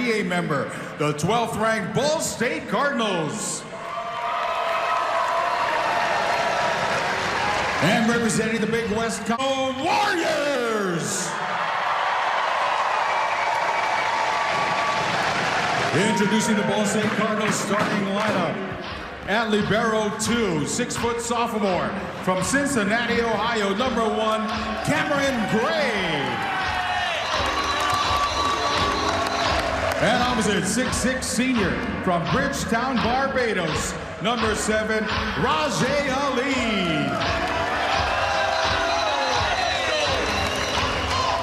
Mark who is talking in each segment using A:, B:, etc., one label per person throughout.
A: NCAA member, the 12th ranked Ball State Cardinals. And representing the Big West Warriors. Introducing the Ball State Cardinals starting lineup. At libero 2, 6-foot sophomore from Cincinnati, Ohio, number 1, Cameron Gray. And opposite, 6'6" senior from Bridgetown, Barbados, number 7, Rajay Ali.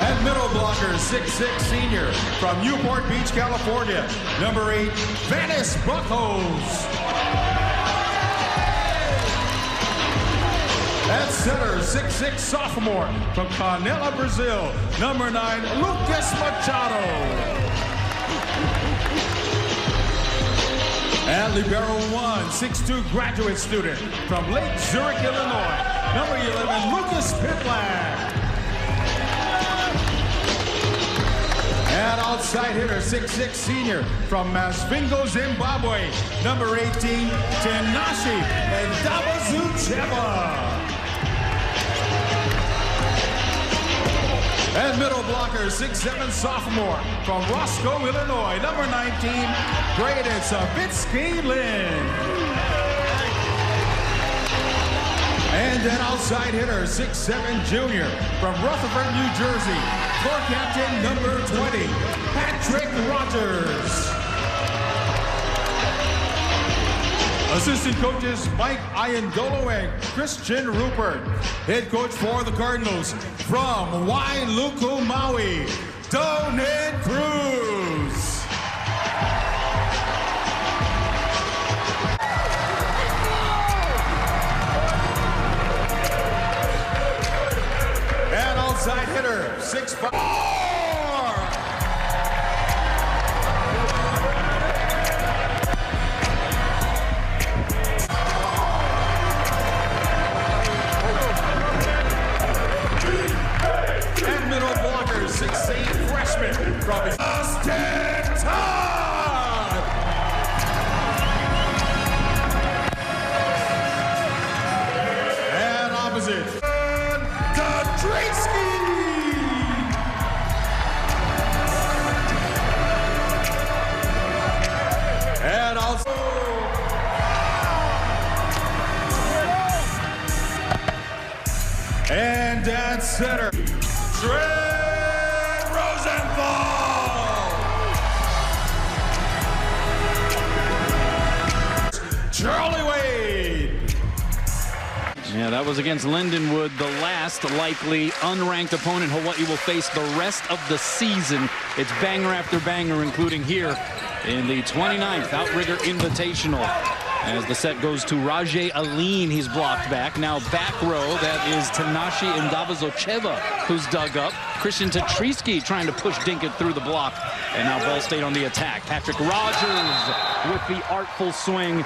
A: At middle blocker, 6'6" senior from Newport Beach, California, number 8, Vanis Buckholz. At center, 6'6" sophomore from Canela, Brazil, number 9, Lucas Machado. At libero 1, 6'2" graduate student from Lake Zurich, Illinois, number 11, Lucas Pitlack. And outside hitter, 6'6" senior from Masvingo, Zimbabwe, number 18, Tenashi Ndabazucheva. And middle blocker, 6'7" sophomore from Roscoe, Illinois, number 19, Braden Savitsky Lynn. And an outside hitter, 6'7" junior from Rutherford, New Jersey, floor captain number 20, Patrick Rogers. Assistant coaches Mike Iandolo and Christian Rupert. Head coach for the Cardinals from Wailuku, Maui, Donen Cruz. And outside hitter, 6'5". From Austin Todd. And opposite, Kadrinsky. And also, and at center, Charlie Wade.
B: Yeah, that was against Lindenwood, the last likely unranked opponent Hawaii will face the rest of the season. It's banger after banger, including here in the 29th Outrigger Invitational. As the set goes to Rajay Aline, he's blocked back. Now back row, that is Tenashi Ndabazocheva, who's dug up. Christian Tatrisky trying to push Dinkett through the block. And now Ball State on the attack. Patrick Rogers with the artful swing.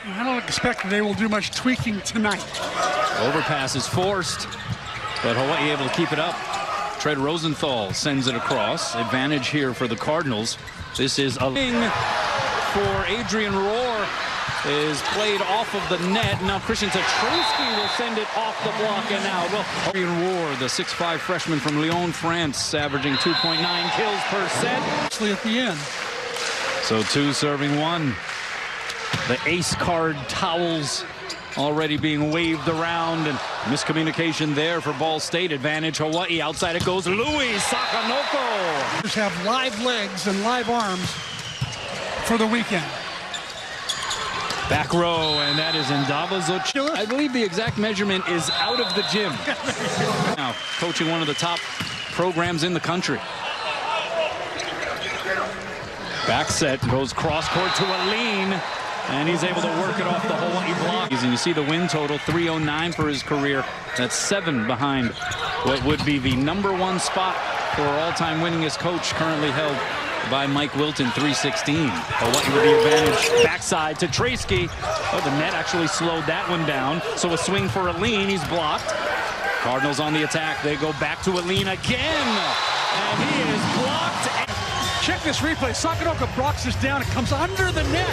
C: I don't expect they will do much tweaking tonight.
B: Overpass is forced, but Hawaii able to keep it up. Tread Rosenthal sends it across. Advantage here for the Cardinals. This is a thing for Adrian Rohr. Is played off of the net. Now Christian Tatrisky will send it off the block and out. Well, Adrian Rohr, the 6'5" freshman from Lyon, France, averaging 2.9 kills per set.
C: Actually at the end.
B: So 2 serving 1. The ace card towels already being waved around, and miscommunication there for Ball State. Advantage Hawaii. Outside it goes Louis Sakanoko.
C: Just have live legs and live arms for the weekend.
B: Back row, and that is Ndabazocheva. I believe the exact measurement is out of the gym. Now coaching one of the top programs in the country. Back set goes cross court to Aline, and he's able to work it off the Hawaii block. And you see the win total, 309 for his career. That's 7 behind what would be the #1 spot for all-time winningest coach, currently held by Mike Wilton, 316. Hawaii with the advantage. Backside to Tatrisky. Oh, the net actually slowed that one down. So a swing for Aline. He's blocked. Cardinals on the attack. They go back to Aline again. And he is blocked.
C: Check this replay. Sakanoka blocks this down. It comes under the net.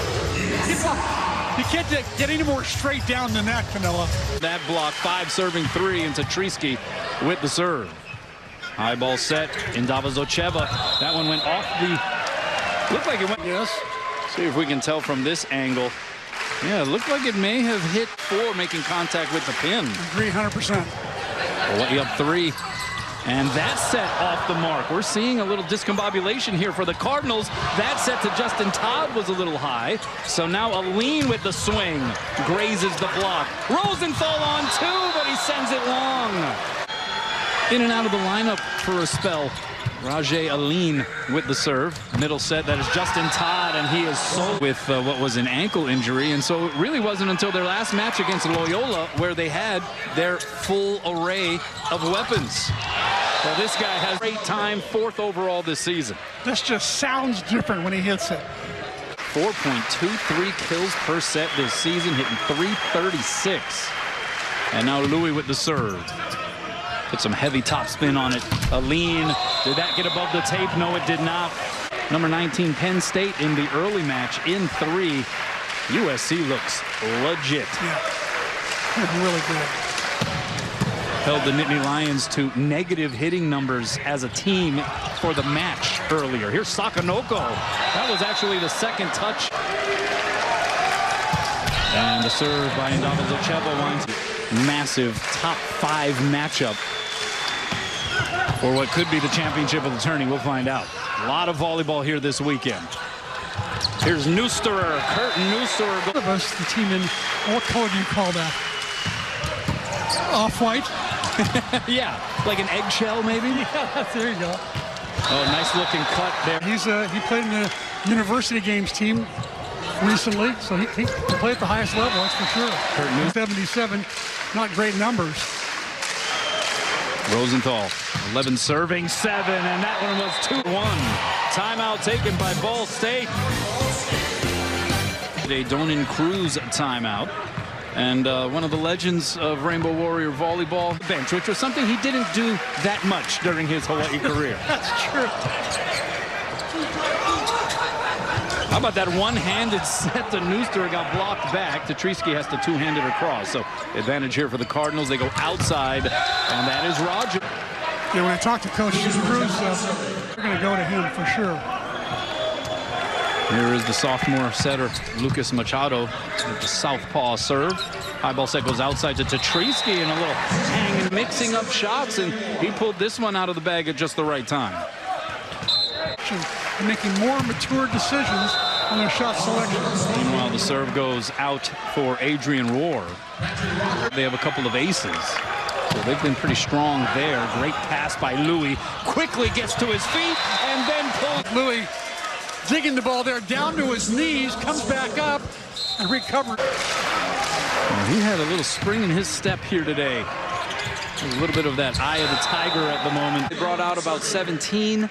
C: You can't get any more straight down than that, Camilla.
B: That block, 5 serving 3 into Trisky with the serve. High ball set in Davazocheva. That one went off the... Looked like it went...
C: Yes.
B: See if we can tell from this angle. Yeah, it looked like it may have hit 4, making contact with the pin.
C: Agree 100%.
B: Hawaii up 3. And that set off the mark. We're seeing a little discombobulation here for the Cardinals. That set to Justin Todd was a little high. So now Aline with the swing. Grazes the block. Rosenthal on 2, but he sends it long. In and out of the lineup for a spell. Rajay Aline with the serve. Middle set, that is Justin Todd, and he is so with what was an ankle injury. And so it really wasn't until their last match against Loyola where they had their full array of weapons. Well, this guy has a great time, 4th overall this season.
C: This just sounds different when he hits it.
B: 4.23 kills per set this season, hitting .336. And now Louis with the serve. Put some heavy topspin on it. Aline, did that get above the tape? No, it did not. Number 19, Penn State in the early match in 3. USC looks legit.
C: Yeah, really good.
B: Held the Nittany Lions to negative hitting numbers as a team for the match earlier. Here's Sakanoko. That was actually the second touch. And the serve by Ndavazocheva winds massive top 5 matchup for what could be the championship of the tourney. We'll find out. A lot of volleyball here this weekend. Here's Neusterer, Kurt Neusterer.
C: One of us, the team in, what color do you call that? Off-white?
B: Yeah, like an eggshell maybe?
C: Yeah, there you go.
B: Oh, nice looking cut there.
C: He played in the university games team recently, so he can play at the highest level, that's for sure.
B: Kurt Neusterer.
C: 77, not great numbers.
B: Rosenthal, 11 serving 7, and that one was 2-1. Timeout taken by Ball State. A Donan Cruz timeout. And one of the legends of Rainbow Warrior volleyball bench, which was something he didn't do that much during his Hawaii career.
C: That's true.
B: How about that one-handed set to Neusterer got blocked back. Trisky has to two-handed across. So advantage here for the Cardinals. They go outside, and that is Roger.
C: Yeah, when I talked to Coach Cruz, they're going to go to him for sure.
B: Here is the sophomore setter, Lucas Machado, with the southpaw serve. High ball set goes outside to Trisky, and a little hanging, mixing up shots, and he pulled this one out of the bag at just the right time.
C: And making more mature decisions on their shot selection.
B: Meanwhile, the serve goes out for Adrian Rohr. They have a couple of aces, so they've been pretty strong there. Great pass by Louis. Quickly gets to his feet and then pulls.
C: Louis digging the ball there down to his knees, comes back up and recovers.
B: Well, he had a little spring in his step here today. A little bit of that eye of the tiger at the moment. They brought out about 17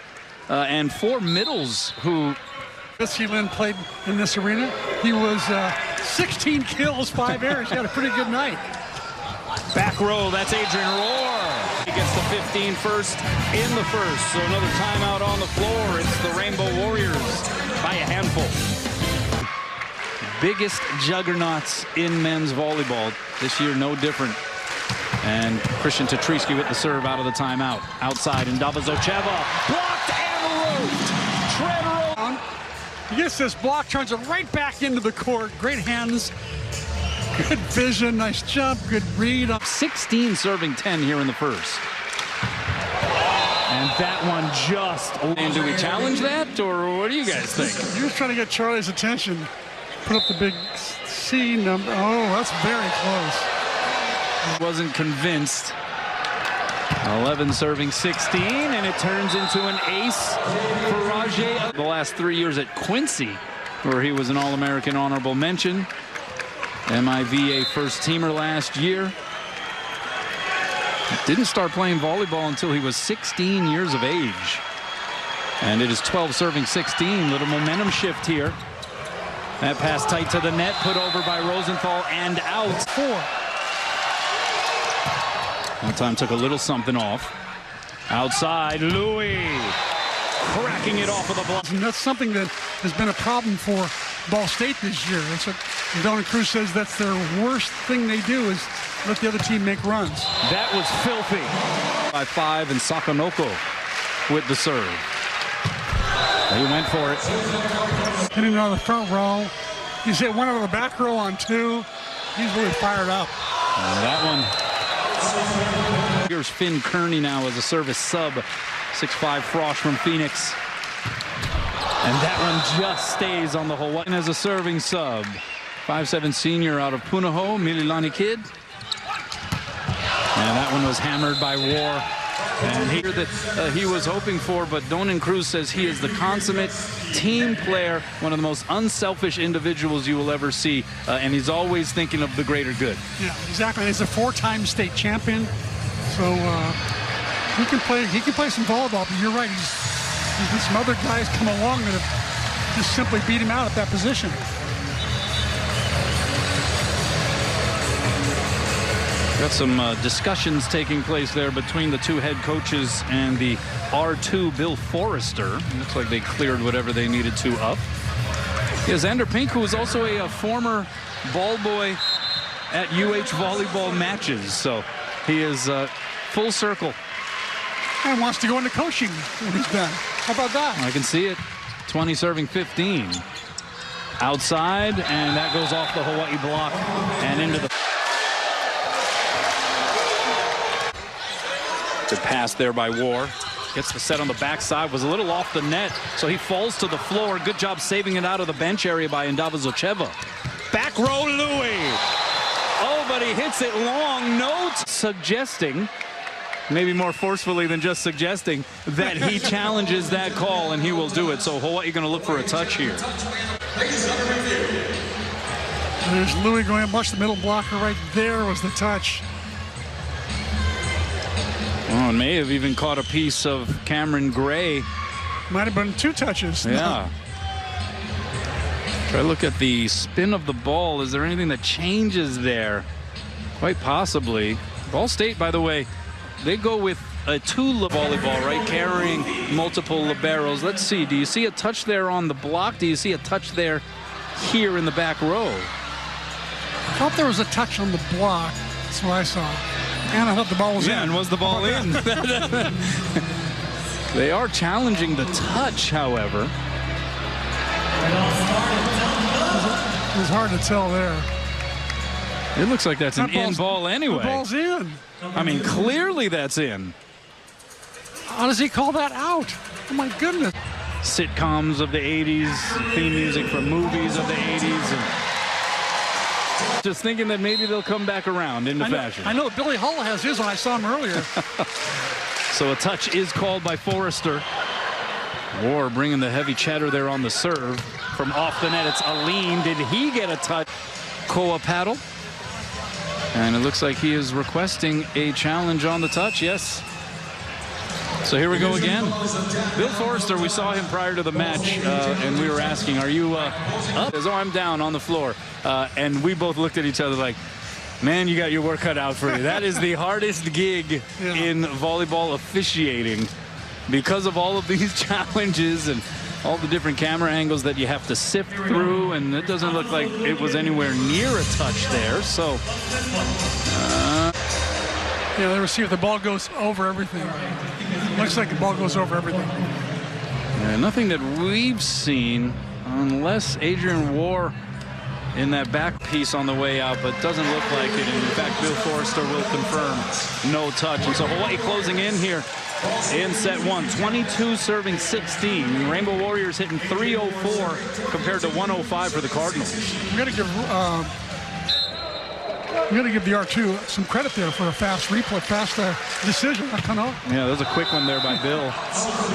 B: and 4 middles who...
C: Jesse Lynn played in this arena. He was 16 kills, 5 errors. He had a pretty good night.
B: Back row, that's Adrian Rohr. He gets the 15 first in the first. So another timeout on the floor. It's the Rainbow Warriors by a handful. Biggest juggernauts in men's volleyball. This year, no different. And Christian Trisky with the serve out of the timeout. Outside, and Davazocheva blocked and roped. Tread roll.
C: He gets this block, turns it right back into the court. Great hands, good vision, nice jump, good read.
B: 16 serving 10 here in the first. And that one just... And do we challenge that, or what do you guys think?
C: He was trying to get Charlie's attention. Put up the big C number. Oh, that's very close.
B: Wasn't convinced. 11 serving 16, and it turns into an ace for Rajay. The last 3 years at Quincy, where he was an All-American honorable mention. MIVA first teamer last year. Didn't start playing volleyball until he was 16 years of age. And it is 12 serving 16. Little momentum shift here. That pass tight to the net, put over by Rosenthal and out.
C: 4.
B: That time took a little something off. Outside, Louis. cracking it off of the block.
C: And that's something that has been a problem for Ball State this year. That's what Donald Cruz says that's their worst thing they do is let the other team make runs.
B: That was filthy. By 5 and Sakanoko with the serve. He went for it.
C: Hitting on the front row. He's hit one out of the back row on 2. He's really fired up.
B: That one. Here's Finn Kearney now as a service sub. 6'5" Frosh from Phoenix. And that one just stays on the Hawaii. And as a serving sub, 5'7" senior out of Punahou, Mililani Kid. And that one was hammered by War. And here that he was hoping for, but Donan Cruz says he is the consummate team player, one of the most unselfish individuals you will ever see, and he's always thinking of the greater good.
C: Yeah, exactly. He's a 4-time state champion, so he can play some volleyball. But you're right, he's had some other guys come along that have just simply beat him out at that position.
B: Got some discussions taking place there between the two head coaches and the R2 Bill Forrester. It looks like they cleared whatever they needed to up. Yeah, Xander Pink, who is also a former ball boy at UH volleyball matches, so he is full circle.
C: And wants to go into coaching when he's done. How about that?
B: I can see it. 20 serving 15. Outside, and that goes off the Hawaii block and into the... Good pass there by War. Gets the set on the backside. Was a little off the net, so he falls to the floor. Good job saving it out of the bench area by Indava Zocheva. Back row Louis. Oh, but he hits it long. Note suggesting, maybe more forcefully than just suggesting, that he challenges that call, and he will do it. So Hawaii going to look for a touch here.
C: There's Louis going to mush the middle blocker. Right there was the touch.
B: Oh, and may have even caught a piece of Cameron Gray.
C: Might have been 2 touches.
B: Yeah. Try to look at the spin of the ball. Is there anything that changes there? Quite possibly. Ball State, by the way, they go with a 2 volleyball, right? Carrying multiple liberos. Let's see. Do you see a touch there on the block? Do you see a touch there here in the back row?
C: I thought there was a touch on the block. That's what I saw. And I thought the ball was in.
B: And was the ball in? They are challenging the touch, however.
C: It was hard to tell there.
B: It looks like that's an in ball anyway.
C: The ball's in.
B: I mean, clearly that's in.
C: How does he call that out? Oh, my goodness.
B: Sitcoms of the 80s, theme music from movies of the 80s. And just thinking that maybe they'll come back around into fashion.
C: I know Billy Hull has his one. I saw him earlier.
B: So a touch is called by Forrester. War bringing the heavy cheddar there on the serve. From off the net, it's Aline. Did he get a touch? Koa paddle. And it looks like he is requesting a challenge on the touch. Yes. So here we go again. Bill Forrester, we saw him prior to the match, and we were asking, are you up? He says, oh, I'm down on the floor. And we both looked at each other like, man, you got your work cut out for you. That is the hardest gig in volleyball officiating because of all of these challenges and all the different camera angles that you have to sift through, and it doesn't look like it was anywhere near a touch there. So,
C: yeah, they will see if the ball goes over everything. Looks like the ball goes over everything.
B: Yeah, nothing that we've seen, unless Adrian War in that back piece on the way out, but doesn't look like it. And in fact, Bill Forrester will confirm no touch. And so Hawaii closing in here in set 1. 22 serving 16. Rainbow Warriors hitting 304 compared to 105 for the Cardinals.
C: We got to give the R2 some credit there for a fast replay, fast decision.
B: Yeah, that was a quick one there by Bill.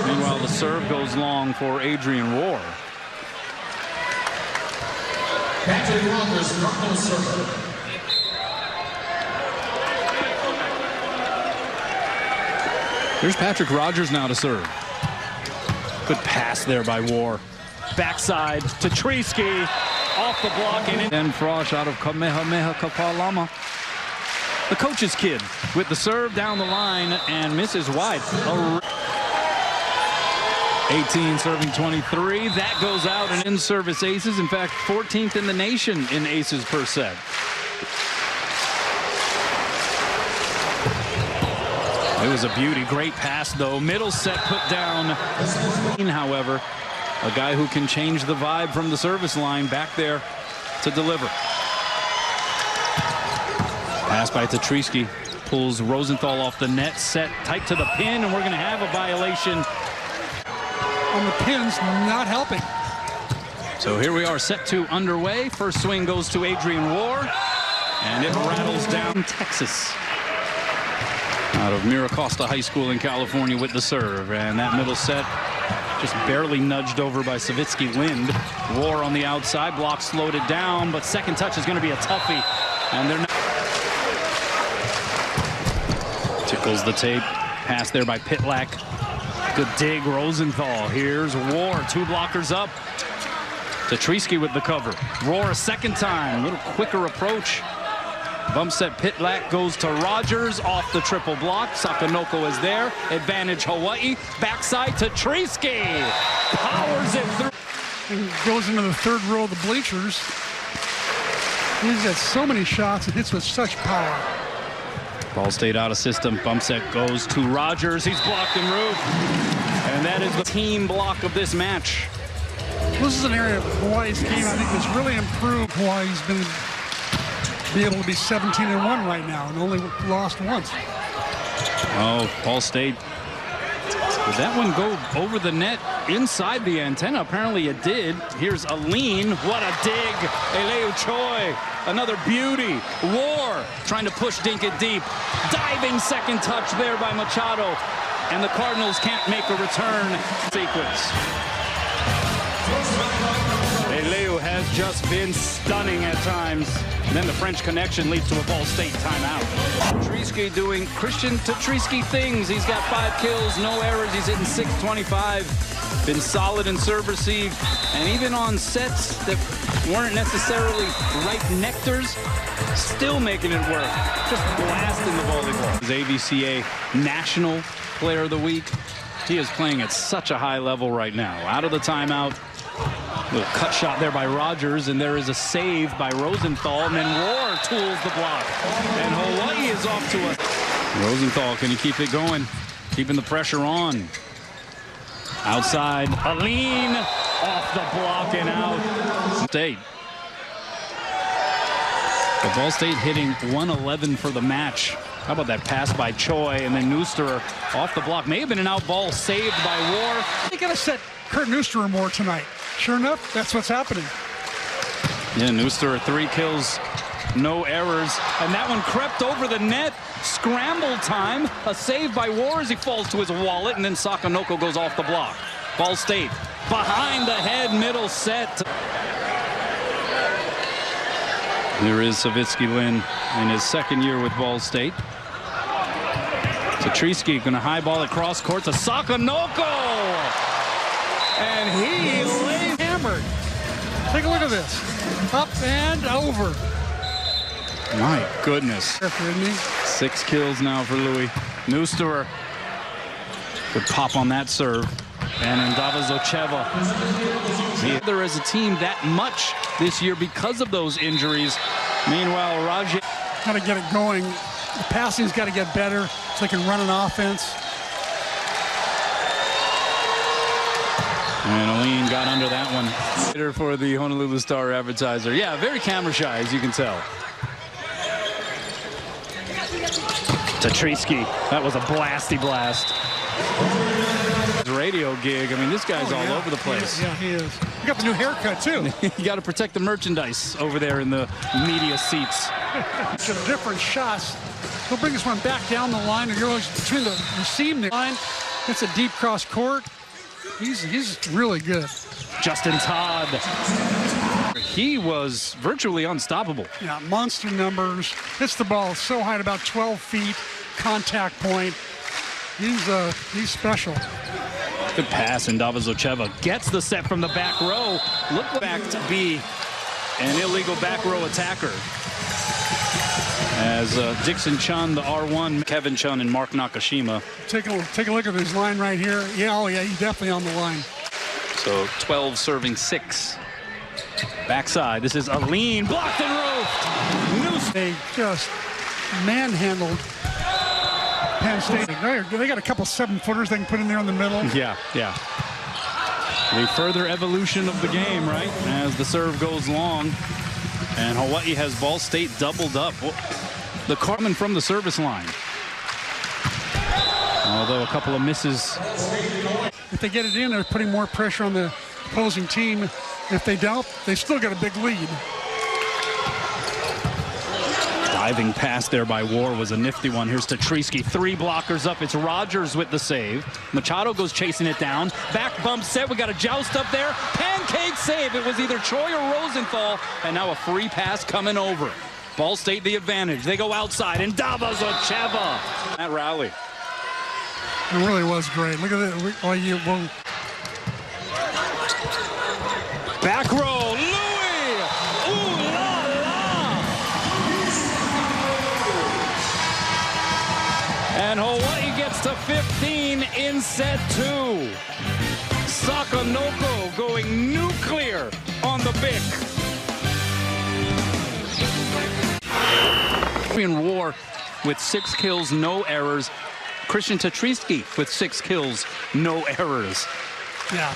B: Meanwhile, the serve goes long for Adrian War.
A: Patrick Rogers, Cardinal server.
B: Here's Patrick Rogers now to serve. Good pass there by War. Backside to Treesky. Off the block and Frosh out of Kamehameha Kapalama. The coach's kid with the serve down the line and misses wide. 18 serving 23. That goes out and in service aces. In fact, 14th in the nation in aces per set. It was a beauty. Great pass, though. Middle set put down. However, a guy who can change the vibe from the service line back there to deliver. Pass by Tatriski. Pulls Rosenthal off the net. Set tight to the pin, and we're going to have a violation.
C: On the pins, not helping.
B: So here we are, set 2 underway. First swing goes to Adrian War, and it rattles down Texas. Out of Miracosta High School in California with the serve, and that middle set just barely nudged over by Savitsky Lind. War on the outside, block slowed it down, but second touch is going to be a toughie, and they're not. Tickles the tape, pass there by Pitlack. Good dig, Rosenthal. Here's War, 2 blockers up. Tatriski with the cover. Roar a second time, a little quicker approach. Bump set Pitlack goes to Rogers off the triple block. Sakanoko is there. Advantage Hawaii. Backside Tatriski. Powers it through.
C: And goes into the third row of the bleachers. He's got so many shots. It hits with such power.
B: Ball stayed out of system. Bump set goes to Rogers. He's blocked en route. And that is the team block of this match.
C: This is an area of Hawaii's game I think that's really improved. Hawaii's been able to be 17-1 right now and only lost once.
B: Oh, Ball State. Did that one go over the net inside the antenna? Apparently it did. Here's a lean. What a dig. Eleu Choi. Another beauty. War trying to push Dink it deep. Diving second touch there by Machado. And the Cardinals can't make a return sequence. Eleu has just been stunning at times. And then the French connection leads to a Ball State timeout. Tatriski doing Christian Tatriski things. He's got 5 kills, no errors. He's hitting .625. Been solid in serve receive. And even on sets that weren't necessarily ripe nectars, still making it work. Just blasting the volleyball. His AVCA National Player of the Week. He is playing at such a high level right now. Out of the timeout. Little cut shot there by Rogers, and there is a save by Rosenthal, and then War tools the block. And Hawaii is off to a... Rosenthal, can he keep it going? Keeping the pressure on. Outside, a lean off the block and out. State. The Ball State hitting 111 for the match. How about that pass by Choi, and then Neusterer off the block. May have been an out ball saved by War.
C: They got to set Kurt Neusterer more tonight. Sure enough, that's what's happening.
B: Yeah, Neusterer 3 kills, no errors. And that one crept over the net. Scramble time. A save by War as he falls to his wallet. And then Sakanoko goes off the block. Ball State behind the head, middle set. There is Savitsky Lin in his second year with Ball State. Tatriski going to highball it cross court to Sakanoko. And he lays hammered. Take a look at this. Up and over. My goodness. 6 kills now for Louis. Neusterer could pop on that serve. And Ndavazocheva. There is a team that much this year because of those injuries. Meanwhile, Rajay
C: got to get it going. The passing's got to get better so they can run an offense.
B: And Aline got under that one. For the Honolulu Star Advertiser. Yeah, very camera shy, as you can tell. Tatriski. That was a blasty blast. Radio gig. I mean, this guy's all over the place.
C: Yeah, he is. He got the new haircut, too.
B: You got to protect the merchandise over there in the media seats.
C: Different shots. He'll bring this one back down the line. And you're between the seam line. It's a deep cross court. He's really good.
B: Justin Todd. He was virtually unstoppable.
C: Yeah, monster numbers. Hits the ball so high at about 12 feet. Contact point. He's special.
B: Good pass, and Ndavazocheva gets the set from the back row. Look back to be an illegal back row attacker. As Dixon Chun, the R1, Kevin Chun, and Mark Nakashima.
C: Take a look at his line right here. Yeah, oh yeah, he's definitely on the line.
B: So 12 serving 6. Backside, this is a lean, blocked and roofed.
C: They just manhandled Penn State. They got a couple 7-footers they can put in there in the middle.
B: Yeah. The further evolution of the game, right? As the serve goes long. And Hawaii has Ball State doubled up. The Carmen from the service line. Although a couple of misses.
C: If they get it in, they're putting more pressure on the opposing team. If they don't, they still got a big lead.
B: Diving pass there by War was a nifty one. Here's Tetrisky. 3 blockers up. It's Rogers with the save. Machado goes chasing it down. Back bump set. We got a joust up there. Pancake save. It was either Choi or Rosenthal. And now a free pass coming over. Ball State the advantage. They go outside. And Davos Ocheva. That rally.
C: It really was great. Look at it.
B: Back row. Louis. Ooh la la. And Hawaii gets to 15 in set 2. Sakanoko going nuclear on the Bic. In War with 6 kills, no errors. Christian Tetrisky with 6 kills, no errors.
C: Yeah.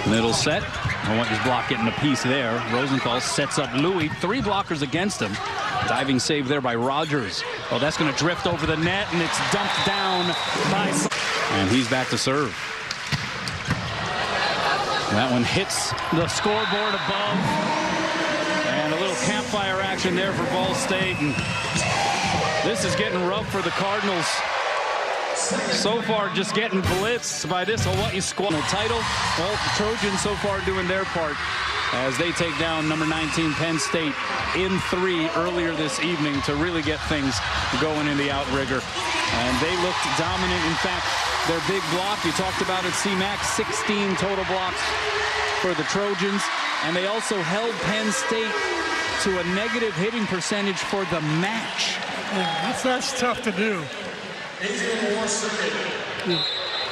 B: Middle set. Hawaii's block getting a piece there. Rosenthal sets up Louis. 3 blockers against him. Diving save there by Rogers. Oh, that's going to drift over the net, and it's dumped down by... And he's back to serve. That one hits the scoreboard above. And a little campfire action there for Ball State. And this is getting rough for the Cardinals. So far, just getting blitzed by this Hawaii squad. The title, well, the Trojans so far doing their part as they take down number 19 Penn State in 3 earlier this evening to really get things going in the outrigger. And they looked dominant. In fact, their big block, you talked about it, C-Mac, 16 total blocks for the Trojans. And they also held Penn State to a negative hitting percentage for the match.
C: Yeah, that's tough to do.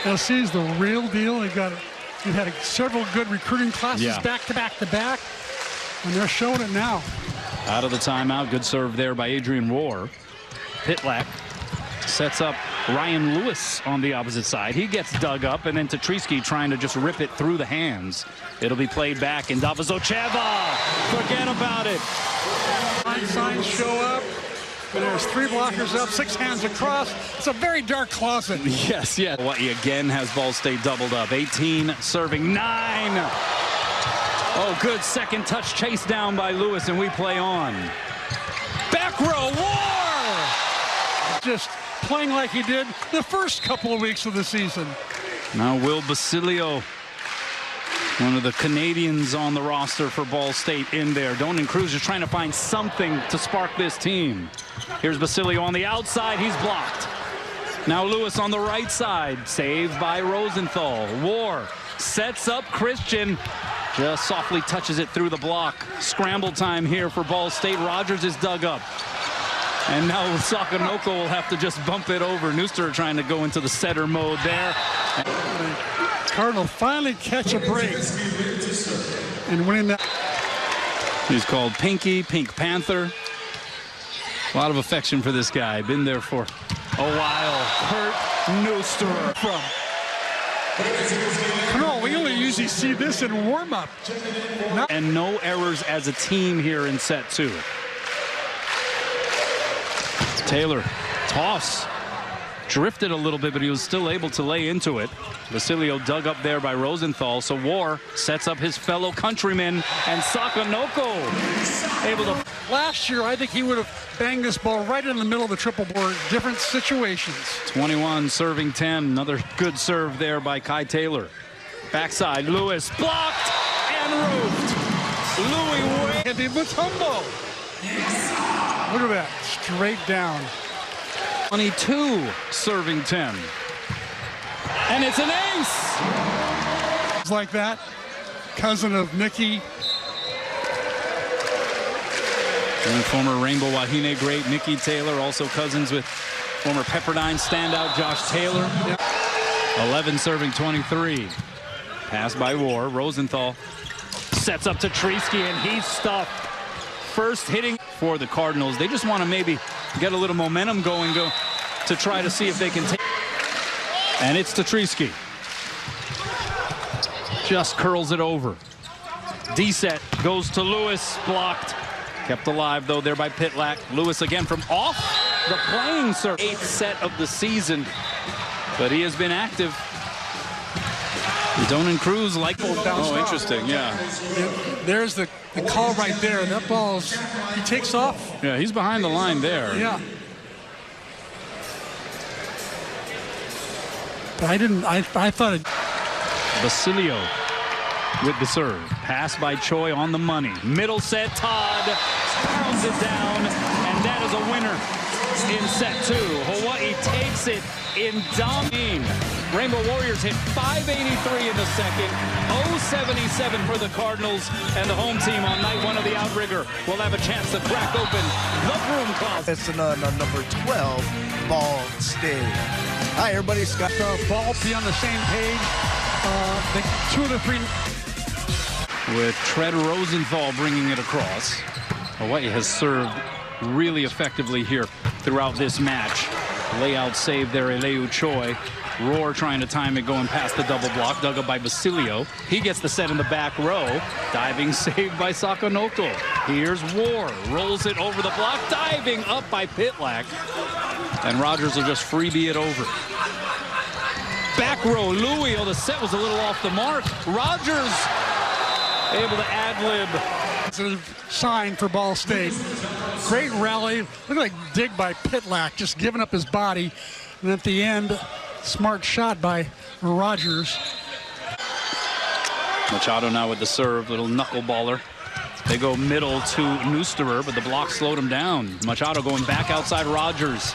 C: LC is the real deal. They've had several good recruiting classes back to back, and they're showing it now.
B: Out of the timeout, good serve there by Adrian Rohr. Pitlack sets up Ryan Lewis on the opposite side. He gets dug up, and then Tetrisky trying to just rip it through the hands. It'll be played back, and Davos Ocheva, forget about it.
C: Signs show up. There's 3 blockers up, 6 hands across. It's a very dark closet.
B: Yes. Hawaii again has Ball State doubled up. 18 serving 9. Oh, good second touch chase down by Lewis, and we play on. Back row, War!
C: Just playing like he did the first couple of weeks of the season.
B: Now Will Basilio, one of the Canadians on the roster for Ball State, in there. Donan Cruz just trying to find something to spark this team. Here's Basilio on the outside. He's blocked. Now Lewis on the right side. Saved by Rosenthal. War sets up Christian. Just softly touches it through the block. Scramble time here for Ball State. Rogers is dug up. And now Sakanoko will have to just bump it over. Neuster trying to go into the setter mode there.
C: Cardinal finally catch a break and winning that.
B: He's called Pinky, Pink Panther. A lot of affection for this guy. Been there for a while. Kurt Neuster.
C: No, we only usually see this in warm-up.
B: And no errors as a team here in set 2. Taylor, toss. Drifted a little bit, but he was still able to lay into it. Basilio dug up there by Rosenthal, so War sets up his fellow countryman, and Sakanoko able to...
C: Last year, I think he would have banged this ball right in the middle of the triple board. Different situations.
B: 21 serving 10. Another good serve there by Kai Taylor. Backside, Lewis blocked and roofed. Louis Way.
C: Andy Mutombo. Look at that, straight down.
B: 22 serving 10. And it's an ace.
C: It's like that. Cousin of Nikki.
B: And former Rainbow Wahine great Mickey Taylor, also cousins with former Pepperdine standout Josh Taylor. 11 serving 23. Pass by War. Rosenthal sets up to Treesky, and he's stuffed. First hitting for the Cardinals. They just want to maybe get a little momentum going to try to see if they can take. And it's to Treesky. Just curls it over. D-set goes to Lewis. Blocked. Kept alive, though, there by Pitlack. Lewis again from off the playing surface. 8th set of the season. But he has been active. Donan Cruz like
C: oh,
B: interesting, yeah.
C: There's the call right there. That ball's, he takes off.
B: Yeah, he's behind the line there.
C: Yeah. But I thought it.
B: Basilio with the serve. Pass by Choi on the money. Middle set, Todd pounds it down, and that is a winner in set 2. Hawaii takes it in dominating. Rainbow Warriors hit 583 in the second, 077 for the Cardinals, and the home team on night 1 of the outrigger will have a chance to crack open the broom closet.
D: It's number 12, Ball State. Hi, everybody. Scott.
C: Ball be on the same page. 2 of the 3.
B: With Tread Rosenthal bringing it across. Hawaii has served really effectively here throughout this match. Layout save there, Eleu Choi. Roar trying to time it going past the double block, dug up by Basilio. He gets the set in the back row. Diving save by Sakonoko. Here's War, rolls it over the block, diving up by Pitlack. And Rogers will just freebie it over. Back row, Louis. Oh, the set was a little off the mark. Rogers able to ad-lib.
C: It's a sign for Ball State. Great rally. Look like dig by Pitlack, just giving up his body. And at the end, smart shot by Rogers.
B: Machado now with the serve, little knuckleballer. They go middle to Neusterer, but the block slowed him down. Machado going back outside Rogers.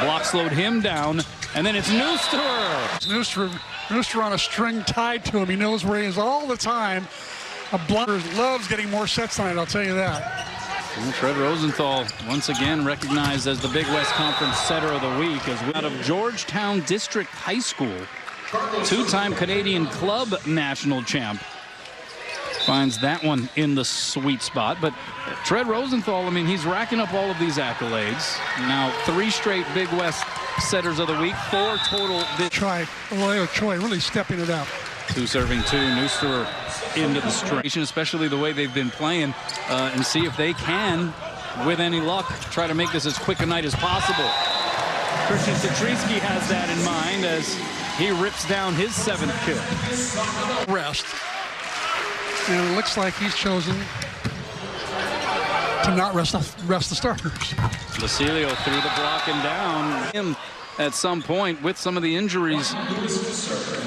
B: Block slowed him down, and then it's Neusterer.
C: Neusterer on a string tied to him. He knows where he is all the time. A blunder loves getting more sets tonight, I'll tell you that.
B: And Tread Rosenthal once again recognized as the Big West Conference Setter of the Week as out of Georgetown District High School. 2-time Canadian Club National Champ. Finds that one in the sweet spot. But Tread Rosenthal, I mean, he's racking up all of these accolades. Now 3 straight Big West Setters of the Week, 4 total.
C: Choi really stepping it up.
B: 2 serving 2, Neusterer into the string, especially the way they've been playing, and see if they can, with any luck, try to make this as quick a night as possible. Christian Satrisky has that in mind as he rips down his 7th kill.
C: Rest. And it looks like he's chosen to not rest the starters.
B: Basilio through the block and down. Him at some point with some of the injuries.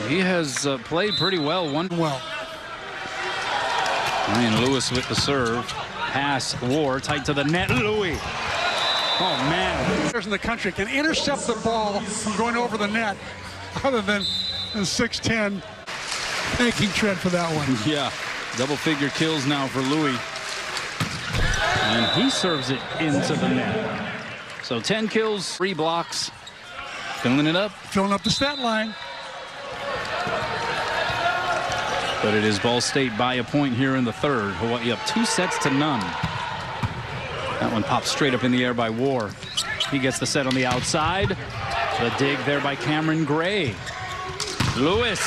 B: He has played pretty well. Ryan Lewis with the serve. Pass, War, tight to the net. Louis. Oh, man.
C: Players in the country can intercept the ball from going over the net, other than 6'10". Thanking Tread for that one.
B: Yeah, double-figure kills now for Louis. And he serves it into the net. So 10 kills, 3 blocks. Filling it up.
C: Filling up the stat line.
B: But it is Ball State by a point here in the 3rd. Hawaii up 2-0. That one pops straight up in the air by War. He gets the set on the outside. The dig there by Cameron Gray. Lewis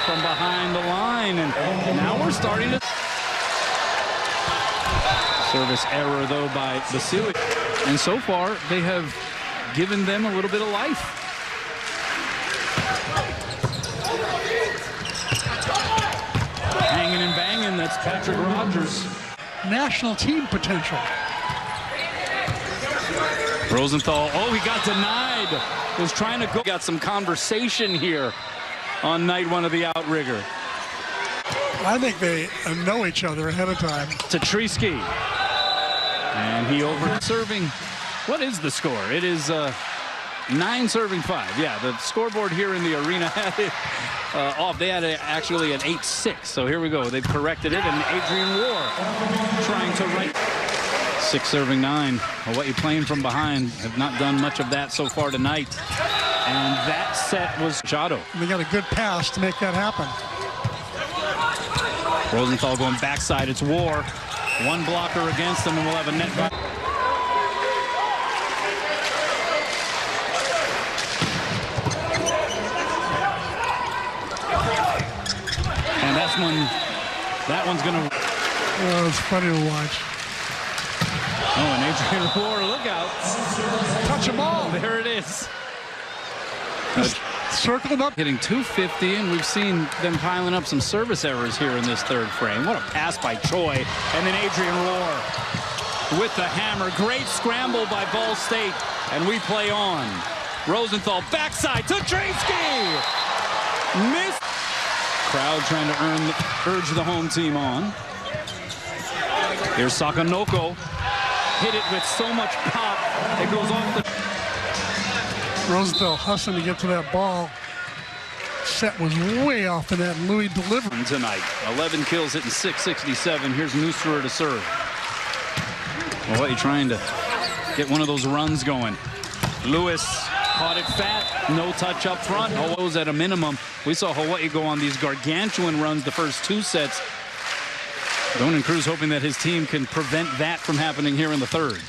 B: from behind the line. And now we're starting to... Service error, though, by Basilio. And so far, they have given them a little bit of life. Hanging and banging, that's Patrick Rogers.
C: National team potential.
B: Rosenthal, oh, he got denied. Was trying to go. Got some conversation here on night 1 of the outrigger.
C: I think they know each other ahead of time.
B: To Treesky. And he over serving. What is the score? It is 9 serving 5. Yeah, the scoreboard here in the arena had it off. They had actually an 8-6. So here we go. They've corrected it, and Adrian War trying to right. 6 serving 9. Hawaii playing from behind. Have not done much of that so far tonight. And that set was Machado.
C: They got a good pass to make that happen.
B: Rosenthal going backside. It's War. One blocker against them, and we'll have a net back. And that's when that one's going to...
C: Oh, it's funny to watch.
B: Oh, and Adrian War, look out.
C: Touch them all.
B: There it is.
C: Just circled up.
B: Hitting 250, and we've seen them piling up some service errors here in this third frame. What a pass by Choi. And then Adrian Roar with the hammer. Great scramble by Ball State. And we play on. Rosenthal backside to Transky. Missed. Crowd trying to urge the home team on. Here's Sakanoko. Hit it with so much pop. It goes off the...
C: Rosenthal hustling to get to that ball. Set was way off in that Louis delivery.
B: Tonight, 11 kills hitting 667. Here's Nusterer to serve. Hawaii trying to get one of those runs going. Lewis caught it fat. No touch up front. Hawaii's at a minimum. We saw Hawaii go on these gargantuan runs the first 2 sets. Donan Cruz hoping that his team can prevent that from happening here in the third.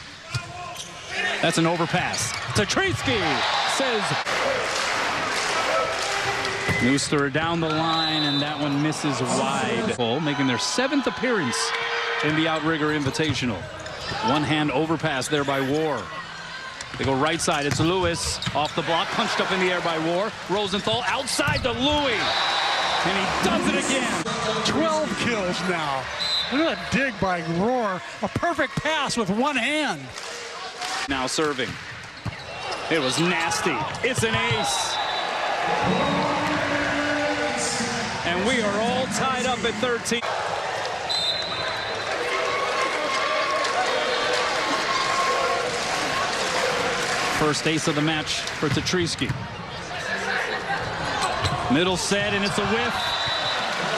B: That's an overpass to Transky, says Nusterer down the line, and that one misses wide. Making their 7th appearance in the Outrigger Invitational. One hand overpass there by War. They go right side. It's Lewis off the block, punched up in the air by War. Rosenthal outside to Louis, and he does it again.
C: 12 kills now. Look at that dig by Roar. A perfect pass with one hand.
B: Now serving. It was nasty. It's an ace. And we are all tied up at 13. First ace of the match for Tetrisky. Middle set, and it's a whiff.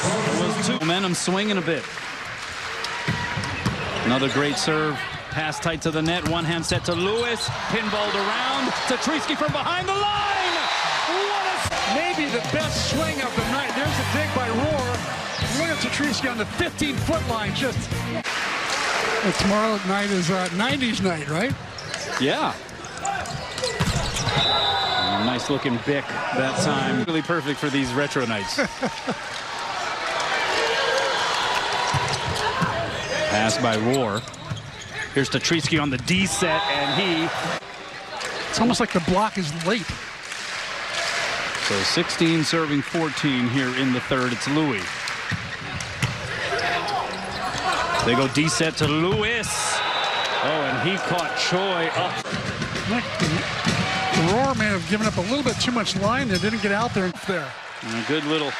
B: It was 2. Momentum swinging a bit. Another great serve. Pass tight to the net. One hand set to Lewis. Pinballed around. Tetrisky from behind the line.
C: Maybe the best swing of the night. There's a dig by Roar. Look at Tetrisky on the 15-foot line. Just. Tomorrow night is 90s night, right?
B: Yeah. Nice looking Bic that time. Really perfect for these retro nights. Pass by Roar. Here's Tetrisky on the D set, and he...
C: It's almost like the block is late.
B: So 16 serving 14 here in the third. It's Louis. They go D set to Lewis. Oh, and he caught Choi up.
C: The Roar may have given up a little bit too much line there. Didn't get out there.
B: And a good little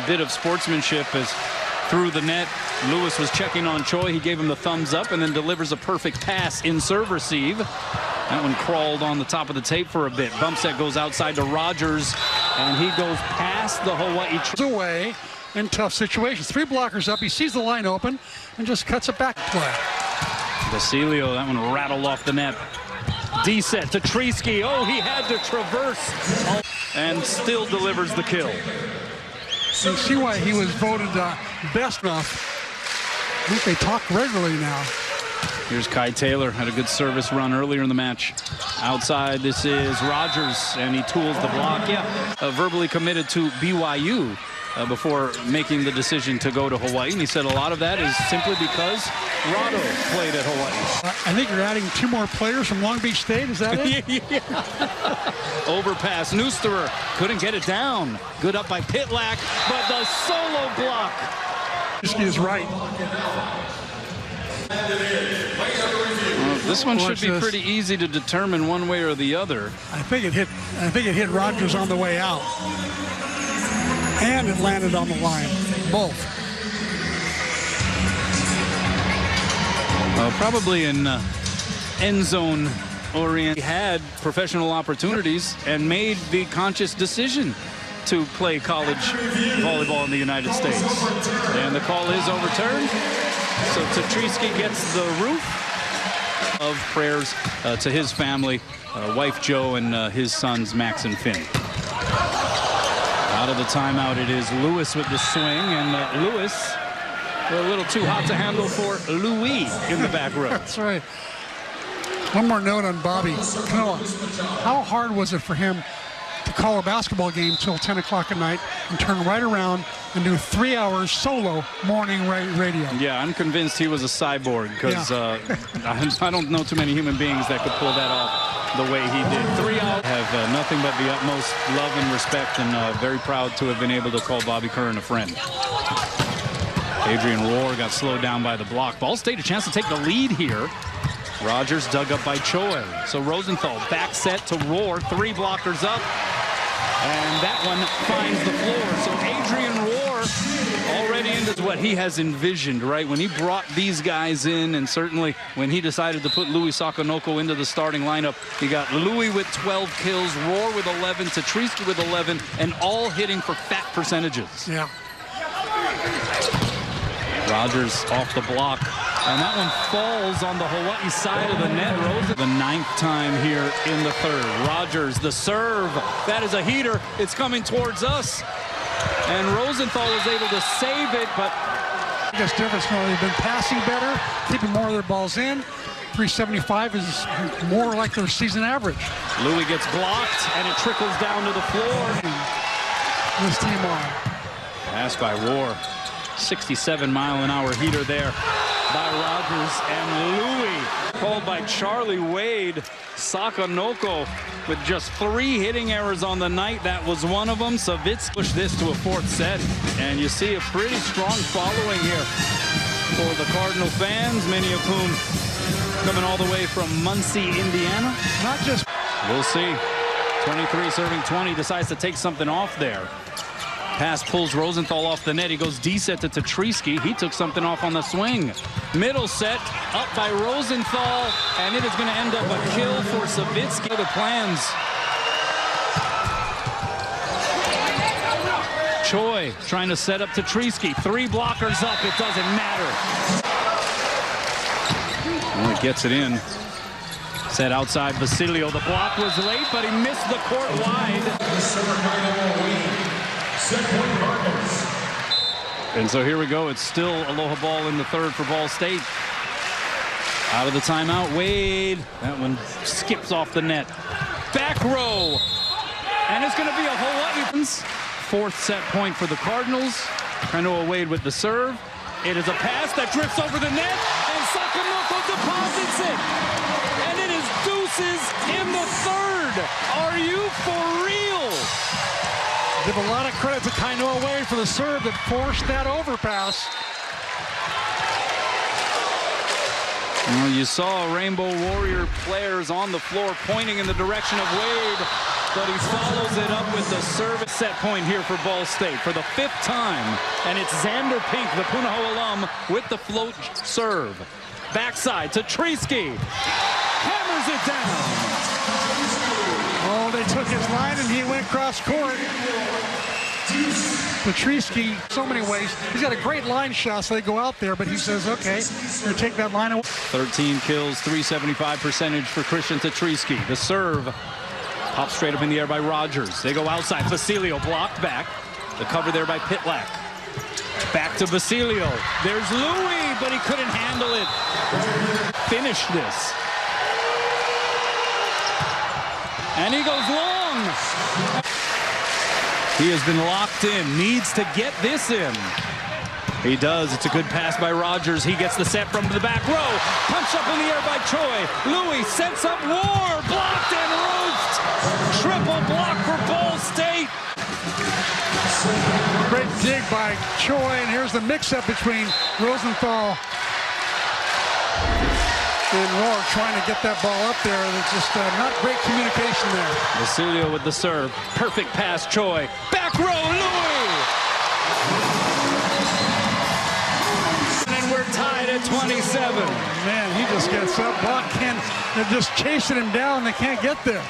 B: bit of sportsmanship as through the net. Lewis was checking on Choi. He gave him the thumbs up and then delivers a perfect pass in serve receive. That one crawled on the top of the tape for a bit. Bump set goes outside to Rogers, and he goes past the Hawaii
C: away in tough situations. 3 blockers up. He sees the line open and just cuts it back play.
B: Basilio, that one rattled off the net. D set to Tetrisky. Oh, he had to traverse and still delivers the kill.
C: You see why he was voted best enough. I think they talk regularly now.
B: Here's Kai Taylor. Had a good service run earlier in the match. Outside, this is Rogers, and he tools the block. Yeah, verbally committed to BYU before making the decision to go to Hawaii. And he said a lot of that is simply because Rado played at Hawaii.
C: I think you're adding 2 more players from Long Beach State. Is that it?
B: Yeah. Overpass. Nusterer couldn't get it down. Good up by Pitlack, but the solo block.
C: He is right.
B: This one should be pretty easy to determine one way or the other.
C: I think it hit Rogers on the way out. And it landed on the line. Both.
B: Probably in end zone orient. He had professional opportunities and made the conscious decision to play college volleyball in the United States. And the call is overturned. So Tetrisky gets the roof. Of prayers to his family, wife Jo and his sons Max and Finn. Out of the timeout, it is Lewis with the swing, and Lewis a little too hot to handle for Louis in the back row.
C: That's right. One more note on Bobby Canoa. How hard was it for him to call a basketball game till 10 o'clock at night and turn right around and do 3 hours solo morning radio?
B: Yeah, I'm convinced he was a cyborg because I don't know too many human beings that could pull that off the way he did. 3 hours. Have nothing but the utmost love and respect, and very proud to have been able to call Bobby Curran a friend. Adrian Rohr got slowed down by the block. Ball State a chance to take the lead here. Rogers dug up by Choi. So Rosenthal back set to Rohr. 3 blockers up. And that one finds the floor. So Adrian Rohr already into what he has envisioned, right? When he brought these guys in, and certainly when he decided to put Louis Sakonoko into the starting lineup, you got Louis with 12 kills, Rohr with 11, Tatriski with 11, and all hitting for fat percentages.
C: Yeah.
B: Rogers off the block, and that one falls on the Hawaii side of the net. Rose, the 9th time here in the 3rd. Rogers, the serve. That is a heater. It's coming towards us. And Rosenthal was able to save it, but
C: I guess difference, they've been passing better, keeping more of their balls in. 375 is more like their season average.
B: Louis gets blocked, and it trickles down to the floor.
C: This team on.
B: Pass by Rohr. 67-mile-an-hour heater there by Rogers, and Louis called by Charlie Wade. Sakonoko with just 3 hitting errors on the night. That was one of them. Savitsky pushed this to a 4th set, and you see a pretty strong following here for the Cardinal fans, many of whom coming all the way from Muncie, Indiana.
C: Not just.
B: We'll see. 23 serving 20, decides to take something off there. Pass pulls Rosenthal off the net. He goes D-set to Tatriski. He took something off on the swing. Middle set up by Rosenthal, and it is going to end up a kill for Savitsky. The plans. Choi trying to set up Tatriski. 3 blockers up. It doesn't matter. Well, he gets it in. Set outside Basilio. The block was late, but he missed the court wide. And so here we go. It's still Aloha ball in the 3rd for Ball State. Out of the timeout, Wade. That one skips off the net. Back row. And it's going to be a Hawaii. 4th set point for the Cardinals. Kanoa Wade with the serve. It is a pass that drifts over the net, and Sakonoko deposits it. And it is deuces in the 3rd. Are you for real?
C: Give a lot of credit to Kanoa Wade for the serve that forced that overpass.
B: Well, you saw Rainbow Warrior players on the floor pointing in the direction of Wade, but he follows it up with the service set point here for Ball State for the 5th time. And it's Xander Pink, the Punahou alum, with the float serve. Backside to Tatriski. Hammers it down.
C: Oh, they took his line and he went cross court. Tatriski, so many ways. He's got a great line shot, so they go out there, but he says, okay, I'm going to take that line away.
B: 13 kills, 375 percentage for Christian Tatriski. The serve pops straight up in the air by Rogers. They go outside. Basilio blocked back. The cover there by Pitlack. Back to Basilio. There's Louis, but he couldn't handle it. Finish this. And he goes long. He has been locked in, needs to get this in. He does. It's a good pass by Rogers. He gets the set from the back row. Punch up in the air by Choi. Louis sets up Rohr. Blocked and roast. Triple block for Ball State.
C: Great dig by Choi, and here's the mix-up between Rosenthal and Rohr trying to get that ball up there. It's just not great communication there.
B: Basilio with the serve. Perfect pass, Choi. Back row, Louis! And we're tied at 27.
C: Man, he just gets up. Block they're just chasing him down. They can't get there.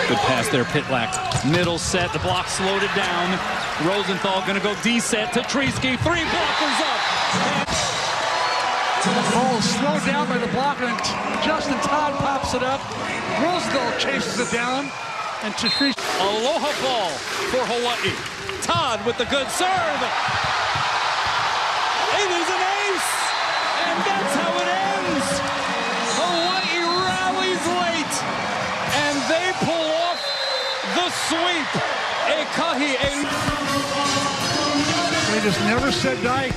B: Good pass there, Pitlack. Middle set, the block slowed it down. Rosenthal gonna go D set to Treesky. 3 blockers up.
C: Ball is slowed down by the blocker, and Justin Todd pops it up. Rosenthal chases it down, and Treesky.
B: Aloha ball for Hawaii. Todd with the good serve. It is an ace, and that's how it ends. Hawaii rallies late, and they pull off the sweep.
C: They just never said die.